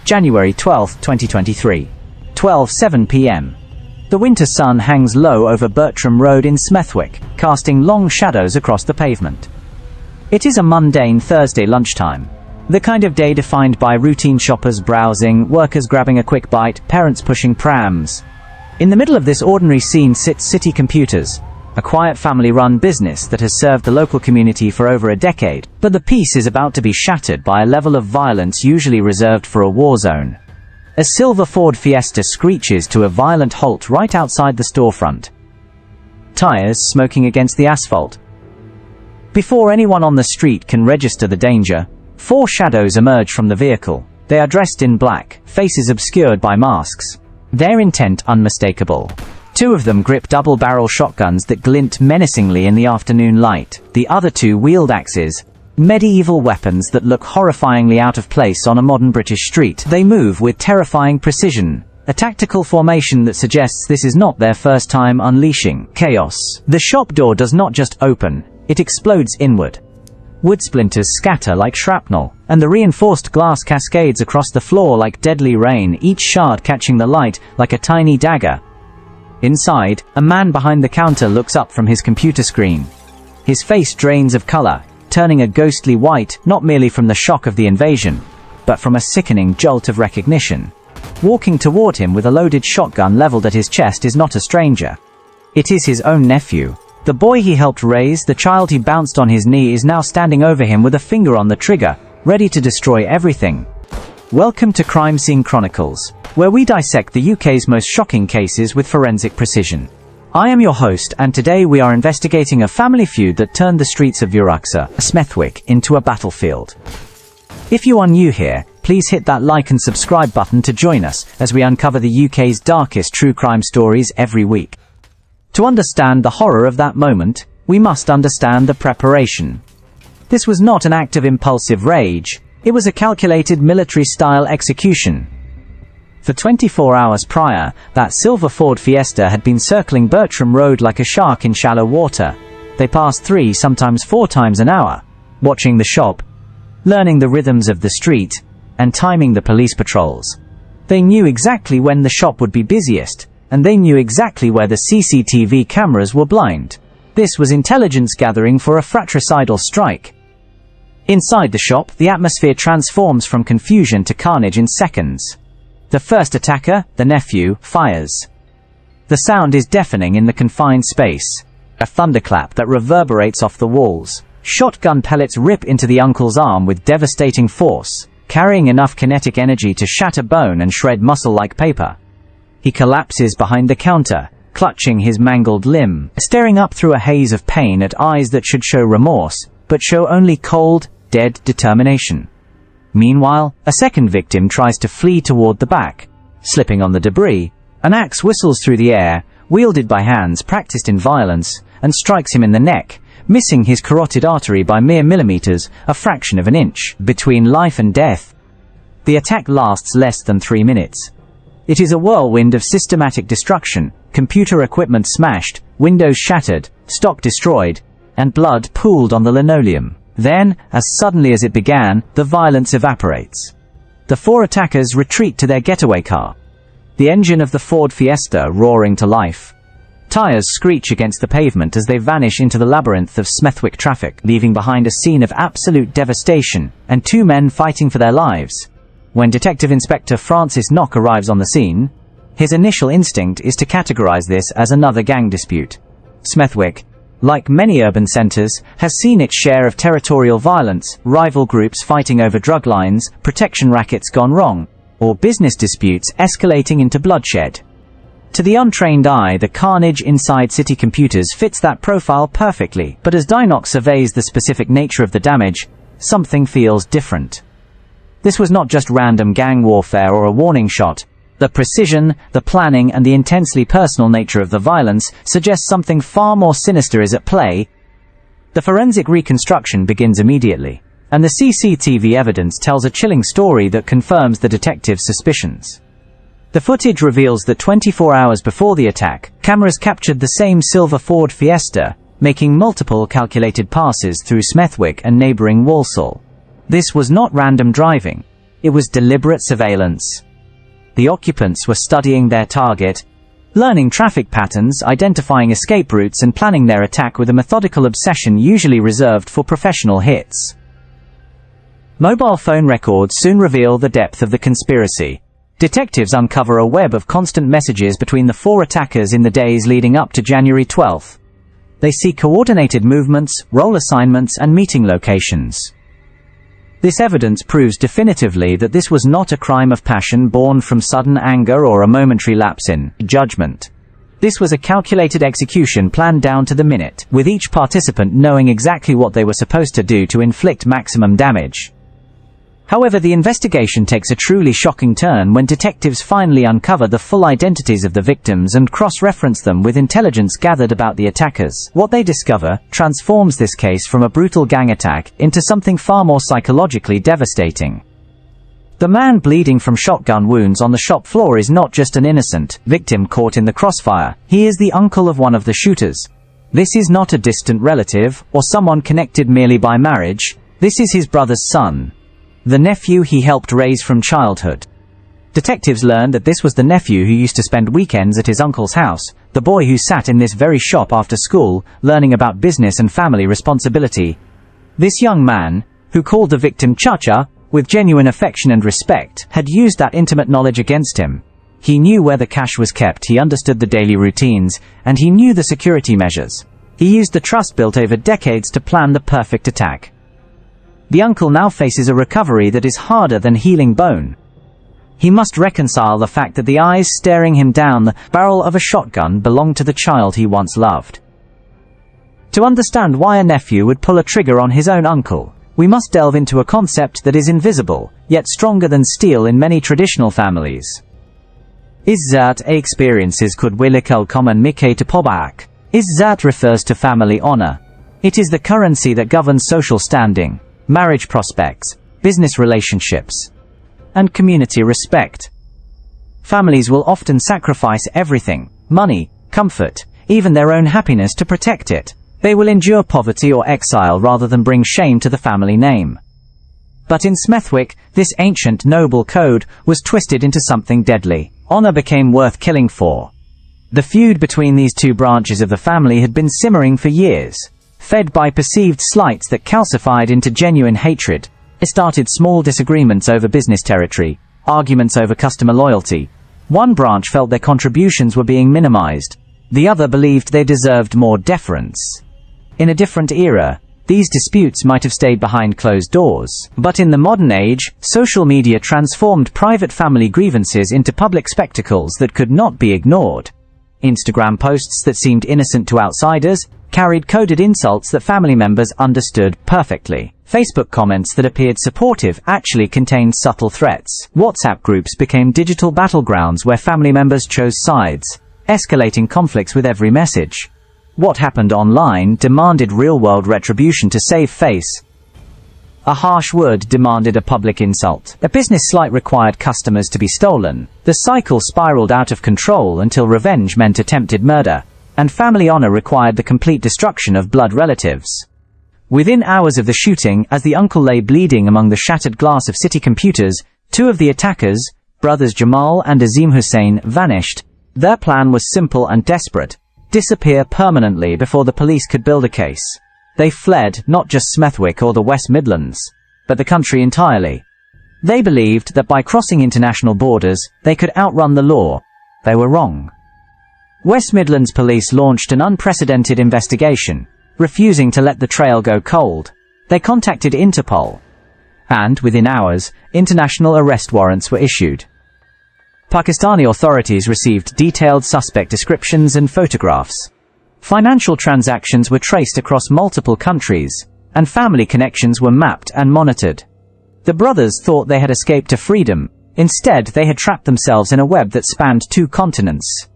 January 12, 2023. 12:07 p.m. The winter sun hangs low over Bertram Road in Smethwick, casting long shadows across the pavement. It is a mundane Thursday lunchtime. The kind of day defined by routine shoppers browsing, workers grabbing a quick bite, parents pushing prams. In the middle of this ordinary scene sits City Computers, a quiet family-run business that has served the local community for over a decade. But the peace is about to be shattered by a level of violence usually reserved for a war zone. A silver Ford Fiesta screeches to a violent halt right outside the storefront. Tires smoking against the asphalt. Before anyone on the street can register the danger, 4 shadows emerge from the vehicle. They are dressed in black, faces obscured by masks. Their intent unmistakable. 2 of them grip double-barrel shotguns that glint menacingly in the afternoon light. The other 2 wield axes, medieval weapons that look horrifyingly out of place on a modern British street. They move with terrifying precision, a tactical formation that suggests this is not their first time unleashing chaos. The shop door does not just open, it explodes inward. Wood splinters scatter like shrapnel, and the reinforced glass cascades across the floor like deadly rain, each shard catching the light like a tiny dagger. Inside, a man behind the counter looks up from his computer screen. His face drains of color, turning a ghostly white, not merely from the shock of the invasion, but from a sickening jolt of recognition. Walking toward him with a loaded shotgun leveled at his chest is not a stranger. It is his own nephew. The boy he helped raise, the child he bounced on his knee, is now standing over him with a finger on the trigger, ready to destroy everything. Welcome to Crime Scene Chronicles, where we dissect the UK's most shocking cases with forensic precision. I am your host, and today we are investigating a family feud that turned the streets of Smethwick into a battlefield. If you are new here, please hit that like and subscribe button to join us as we uncover the UK's darkest true crime stories every week. To understand the horror of that moment, we must understand the preparation. This was not an act of impulsive rage, it was a calculated military-style execution. For 24 hours prior, that silver Ford Fiesta had been circling Bertram Road like a shark in shallow water. They passed 3, sometimes 4 times an hour, watching the shop, learning the rhythms of the street, and timing the police patrols. They knew exactly when the shop would be busiest, and they knew exactly where the CCTV cameras were blind. This was intelligence gathering for a fratricidal strike. Inside the shop, the atmosphere transforms from confusion to carnage in seconds. The first attacker, the nephew, fires. The sound is deafening in the confined space. A thunderclap that reverberates off the walls. Shotgun pellets rip into the uncle's arm with devastating force, carrying enough kinetic energy to shatter bone and shred muscle like paper. He collapses behind the counter, clutching his mangled limb, staring up through a haze of pain at eyes that should show remorse, but show only cold, dead determination. Meanwhile, a second victim tries to flee toward the back. Slipping on the debris, an axe whistles through the air, wielded by hands practiced in violence, and strikes him in the neck, missing his carotid artery by mere millimeters, a fraction of an inch, between life and death. The attack lasts less than 3 minutes. It is a whirlwind of systematic destruction, computer equipment smashed, windows shattered, stock destroyed, and blood pooled on the linoleum. Then, as suddenly as it began, the violence evaporates. The 4 attackers retreat to their getaway car, the engine of the Ford Fiesta roaring to life. Tires screech against the pavement as they vanish into the labyrinth of Smethwick traffic, leaving behind a scene of absolute devastation, and 2 men fighting for their lives. When Detective Inspector Francis Knock arrives on the scene, his initial instinct is to categorize this as another gang dispute. Smethwick, like many urban centers, has seen its share of territorial violence, rival groups fighting over drug lines, protection rackets gone wrong, or business disputes escalating into bloodshed. To the untrained eye, the carnage inside City Computers fits that profile perfectly, but as Knock surveys the specific nature of the damage, something feels different. This was not just random gang warfare or a warning shot. The precision, the planning, and the intensely personal nature of the violence suggests something far more sinister is at play. The forensic reconstruction begins immediately, and the CCTV evidence tells a chilling story that confirms the detective's suspicions. The footage reveals that 24 hours before the attack, cameras captured the same silver Ford Fiesta, making multiple calculated passes through Smethwick and neighboring Walsall. This was not random driving. It was deliberate surveillance. The occupants were studying their target, learning traffic patterns, identifying escape routes, and planning their attack with a methodical obsession usually reserved for professional hits. Mobile phone records soon reveal the depth of the conspiracy. Detectives uncover a web of constant messages between the four attackers in the days leading up to January 12th. They see coordinated movements, role assignments, and meeting locations. This evidence proves definitively that this was not a crime of passion born from sudden anger or a momentary lapse in judgment. This was a calculated execution planned down to the minute, with each participant knowing exactly what they were supposed to do to inflict maximum damage. However, the investigation takes a truly shocking turn when detectives finally uncover the full identities of the victims and cross-reference them with intelligence gathered about the attackers. What they discover transforms this case from a brutal gang attack into something far more psychologically devastating. The man bleeding from shotgun wounds on the shop floor is not just an innocent victim caught in the crossfire. He is the uncle of one of the shooters. This is not a distant relative or someone connected merely by marriage. This is his brother's son, the nephew he helped raise from childhood. Detectives learned that this was the nephew who used to spend weekends at his uncle's house, the boy who sat in this very shop after school, learning about business and family responsibility. This young man, who called the victim Chacha, with genuine affection and respect, had used that intimate knowledge against him. He knew where the cash was kept, he understood the daily routines, and he knew the security measures. He used the trust built over decades to plan the perfect attack. The uncle now faces a recovery that is harder than healing bone. He must reconcile the fact that the eyes staring him down the barrel of a shotgun belonged to the child he once loved. To understand why a nephew would pull a trigger on his own uncle, we must delve into a concept that is invisible, yet stronger than steel in many traditional families. Izzat experiences kudwilikal common mike to pobak. Izzat refers to family honor. It is the currency that governs social standing, marriage prospects, business relationships, and community respect. Families will often sacrifice everything, money, comfort, even their own happiness to protect it. They will endure poverty or exile rather than bring shame to the family name. But in Smethwick, this ancient noble code was twisted into something deadly. Honor became worth killing for. The feud between these two branches of the family had been simmering for years, fed by perceived slights that calcified into genuine hatred. It started small disagreements over business territory, arguments over customer loyalty. One branch felt their contributions were being minimized. The other believed they deserved more deference. In a different era, these disputes might have stayed behind closed doors. But in the modern age, social media transformed private family grievances into public spectacles that could not be ignored. Instagram posts that seemed innocent to outsiders carried coded insults that family members understood perfectly. Facebook comments that appeared supportive actually contained subtle threats. WhatsApp groups became digital battlegrounds where family members chose sides, escalating conflicts with every message. What happened online demanded real-world retribution to save face. A harsh word demanded a public insult. A business slight required customers to be stolen. The cycle spiraled out of control until revenge meant attempted murder, and family honor required the complete destruction of blood relatives. Within hours of the shooting, as the uncle lay bleeding among the shattered glass of city computers, two of the attackers, brothers Jamal and Azeem Hussain, vanished. Their plan was simple and desperate: disappear permanently before the police could build a case. They fled not just Smethwick or the West Midlands, but the country entirely. They believed that by crossing international borders, they could outrun the law. They were wrong. West Midlands police launched an unprecedented investigation, refusing to let the trail go cold. They contacted Interpol, and within hours, international arrest warrants were issued. Pakistani authorities received detailed suspect descriptions and photographs. Financial transactions were traced across multiple countries, and family connections were mapped and monitored. The brothers thought they had escaped to freedom. Instead, they had trapped themselves in a web that spanned 2 continents.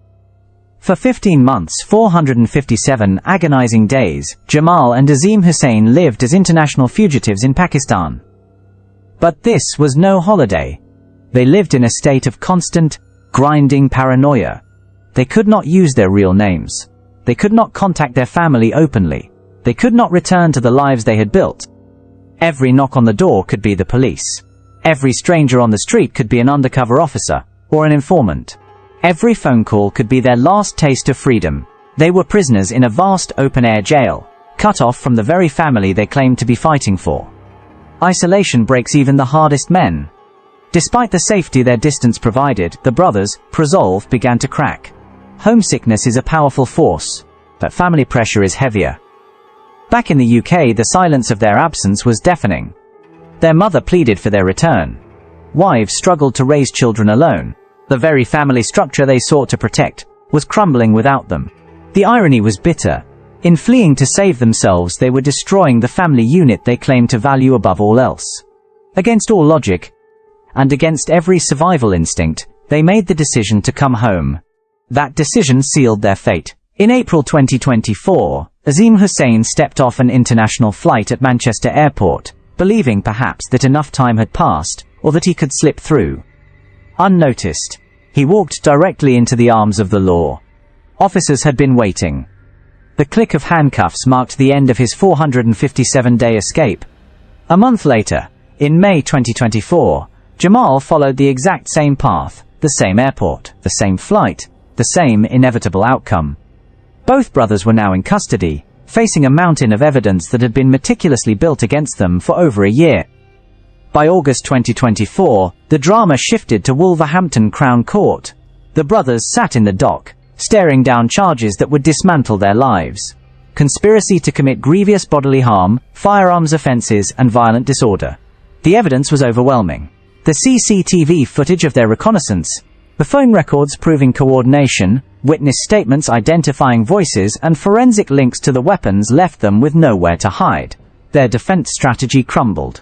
For 15 months, 457 agonizing days, Jamal and Azeem Hussain lived as international fugitives in Pakistan. But this was no holiday. They lived in a state of constant, grinding paranoia. They could not use their real names. They could not contact their family openly. They could not return to the lives they had built. Every knock on the door could be the police. Every stranger on the street could be an undercover officer or an informant. Every phone call could be their last taste of freedom. They were prisoners in a vast open-air jail, cut off from the very family they claimed to be fighting for. Isolation breaks even the hardest men. Despite the safety their distance provided, the brothers' resolve began to crack. Homesickness is a powerful force, but family pressure is heavier. Back in the UK, the silence of their absence was deafening. Their mother pleaded for their return. Wives struggled to raise children alone. The very family structure they sought to protect was crumbling without them. The irony was bitter. In fleeing to save themselves, they were destroying the family unit they claimed to value above all else. Against all logic, and against every survival instinct, they made the decision to come home. That decision sealed their fate. In April 2024, Azeem Hussain stepped off an international flight at Manchester Airport, believing perhaps that enough time had passed, or that he could slip through. Unnoticed, he walked directly into the arms of the law. Officers had been waiting. The click of handcuffs marked the end of his 457-day escape. A month later, in May 2024, Jamal followed the exact same path, the same airport, the same flight, the same inevitable outcome. Both brothers were now in custody, facing a mountain of evidence that had been meticulously built against them for over a year. By August 2024, the drama shifted to Wolverhampton Crown Court. The brothers sat in the dock, staring down charges that would dismantle their lives. Conspiracy to commit grievous bodily harm, firearms offences, and violent disorder. The evidence was overwhelming. The CCTV footage of their reconnaissance, the phone records proving coordination, witness statements identifying voices, and forensic links to the weapons left them with nowhere to hide. Their defense strategy crumbled.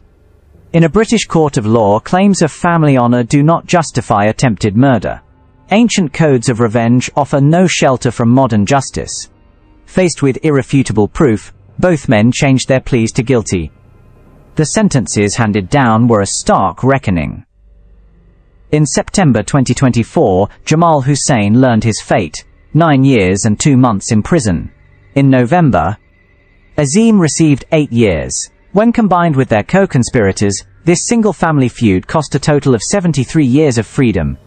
In a British court of law, claims of family honour do not justify attempted murder. Ancient codes of revenge offer no shelter from modern justice. Faced with irrefutable proof, both men changed their pleas to guilty. The sentences handed down were a stark reckoning. In September 2024, Jamal Hussain learned his fate, 9 years and 2 months in prison. In November, Azeem received 8 years. When combined with their co-conspirators, this single-family feud cost a total of 73 years of freedom.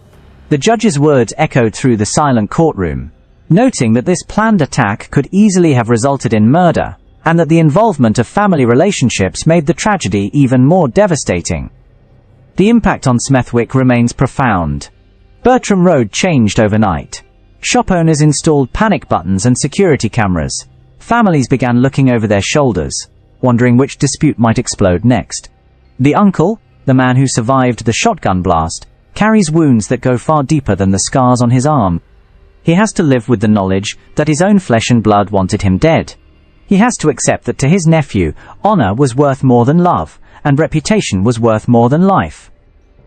The judge's words echoed through the silent courtroom, noting that this planned attack could easily have resulted in murder, and that the involvement of family relationships made the tragedy even more devastating. The impact on Smethwick remains profound. Bertram Road changed overnight. Shop owners installed panic buttons and security cameras. Families began looking over their shoulders, wondering which dispute might explode next. The uncle, the man who survived the shotgun blast, carries wounds that go far deeper than the scars on his arm. He has to live with the knowledge that his own flesh and blood wanted him dead. He has to accept that to his nephew, honor was worth more than love, and reputation was worth more than life.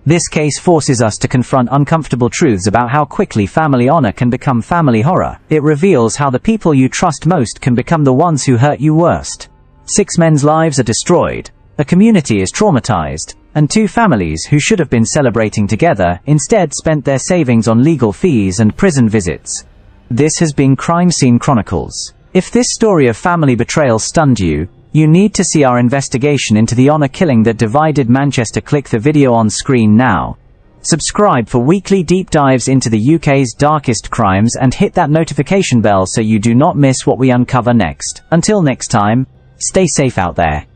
This case forces us to confront uncomfortable truths about how quickly family honor can become family horror. It reveals how the people you trust most can become the ones who hurt you worst. 6 men's lives are destroyed, a community is traumatized, and 2 families who should have been celebrating together instead spent their savings on legal fees and prison visits. This has been Crime Scene Chronicles. If this story of family betrayal stunned you, you need to see our investigation into the honor killing that divided Manchester. Click the video on screen now. Subscribe for weekly deep dives into the UK's darkest crimes and hit that notification bell so you do not miss what we uncover next. Until next time, stay safe out there.